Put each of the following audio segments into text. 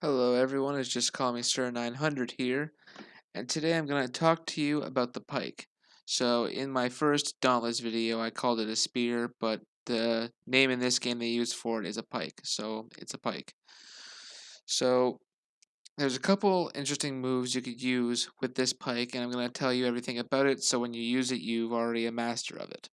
Hello everyone, it's just call me Sir 900 here, and today I'm going to talk to you about the pike. So in my first Dauntless video I called it a spear, but the name in this game they use for it is a pike, so it's a pike. So there's a couple interesting moves you could use with this pike, and I'm going to tell you everything about it so when you use it you've already a master of it.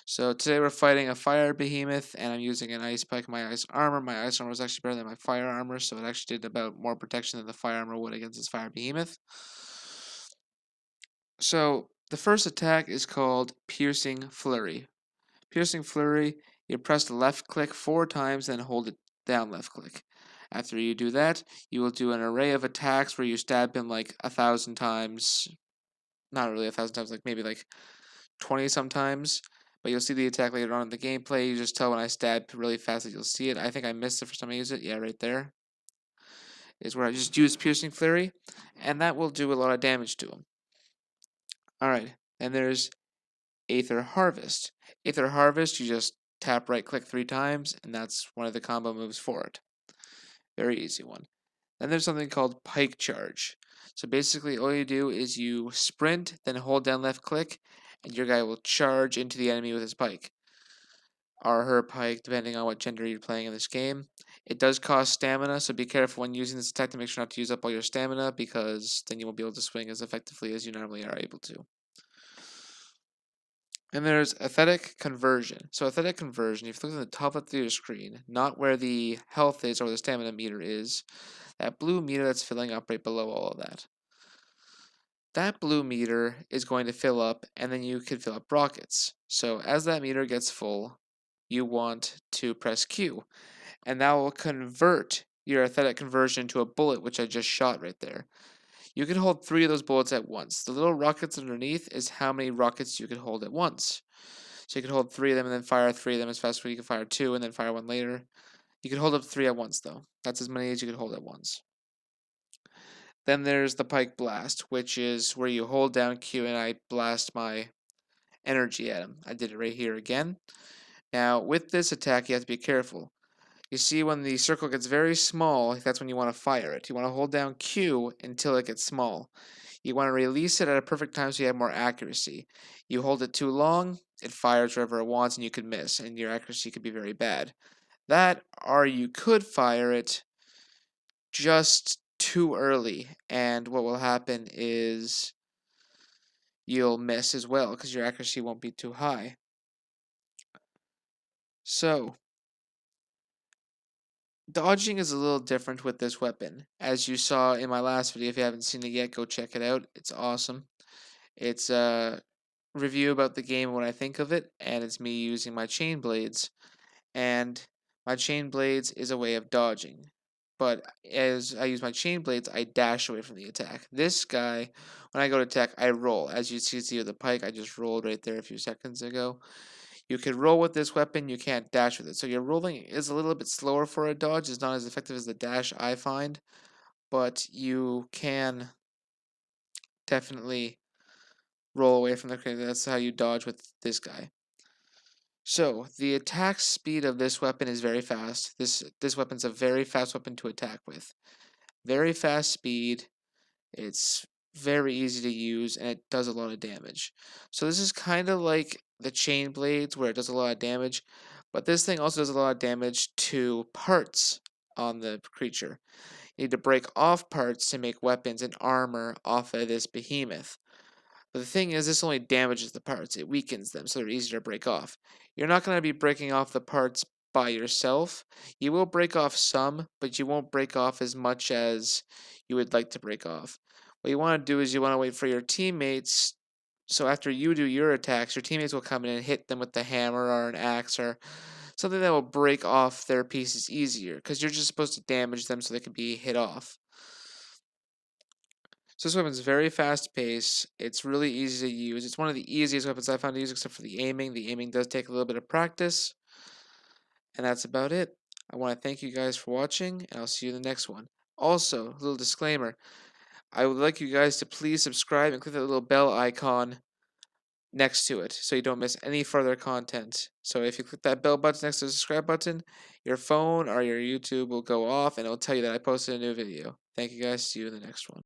So today we're fighting a fire behemoth, and I'm using an ice pike, my ice armor. My ice armor is actually better than my fire armor, so it actually did about more protection than the fire armor would against this fire behemoth. So the first attack is called Piercing Flurry. Piercing Flurry, you press the left click 4 times, then hold it down left click. After you do that, you will do an array of attacks where you stab him like 1,000 times. Not really 1,000 times, like maybe like 20 sometimes, but you'll see the attack later on in the gameplay. You just tell when I stab really fast that you'll see it. I think I missed the first time I used it. Yeah, right there is where I just use Piercing Flurry, and that will do a lot of damage to him. Alright, then there's Aether Harvest. Aether Harvest, you just tap right click 3 times, and that's one of the combo moves for it. Very easy one. Then there's something called Pike Charge. So basically all you do is you sprint, then hold down left click, and your guy will charge into the enemy with his pike. Or her pike, depending on what gender you're playing in this game. It does cost stamina, so be careful when using this attack to make sure not to use up all your stamina, because then you won't be able to swing as effectively as you normally are able to. And there's Aesthetic Conversion. So Aesthetic Conversion, if you look at the top left of your screen, not where the health is or the stamina meter is, that blue meter that's filling up right below all of that. That blue meter is going to fill up, and then you can fill up rockets. So as that meter gets full, you want to press Q, and that will convert your aesthetic conversion to a bullet, which I just shot right there. You can hold 3 of those bullets at once. The little rockets underneath is how many rockets you can hold at once. So you can hold 3 of them and then fire 3 of them as fast as you can fire 2 and then fire 1 later. You can hold up 3 at once though. That's as many as you can hold at once. Then there's the Pike Blast, which is where you hold down Q and I blast my energy at him. I did it right here again. Now, with this attack, you have to be careful. You see, when the circle gets very small, that's when you want to fire it. You want to hold down Q until it gets small. You want to release it at a perfect time so you have more accuracy. You hold it too long, it fires wherever it wants and you could miss, and your accuracy could be very bad. That, or you could fire it just too early, and what will happen is you'll miss as well because your accuracy won't be too high. So, dodging is a little different with this weapon. As you saw in my last video, if you haven't seen it yet, go check it out. It's awesome. It's a review about the game and what I think of it, and it's me using my chain blades. And my chain blades is a way of dodging. But as I use my chain blades, I dash away from the attack. This guy, when I go to attack, I roll. As you see with the pike, I just rolled right there a few seconds ago. You can roll with this weapon, you can't dash with it. So your rolling is a little bit slower for a dodge. It's not as effective as the dash, I find. But you can definitely roll away from the creature. That's how you dodge with this guy. So the attack speed of this weapon is very fast. This weapon's a very fast weapon to attack with. Very fast speed. It's very easy to use, and it does a lot of damage. So this is kind of like the chain blades where it does a lot of damage, but this thing also does a lot of damage to parts on the creature. You need to break off parts to make weapons and armor off of this behemoth. But the thing is, this only damages the parts. It weakens them, so they're easier to break off. You're not going to be breaking off the parts by yourself. You will break off some, but you won't break off as much as you would like to break off. What you want to do is you want to wait for your teammates. So after you do your attacks, your teammates will come in and hit them with the hammer or an axe or something that will break off their pieces easier, because you're just supposed to damage them so they can be hit off. So this weapon's very fast paced. It's really easy to use. It's one of the easiest weapons I found to use except for the aiming. The aiming does take a little bit of practice. And that's about it. I want to thank you guys for watching, and I'll see you in the next one. Also, a little disclaimer. I would like you guys to please subscribe and click that little bell icon next to it so you don't miss any further content. So if you click that bell button next to the subscribe button, your phone or your YouTube will go off and it'll tell you that I posted a new video. Thank you guys. See you in the next one.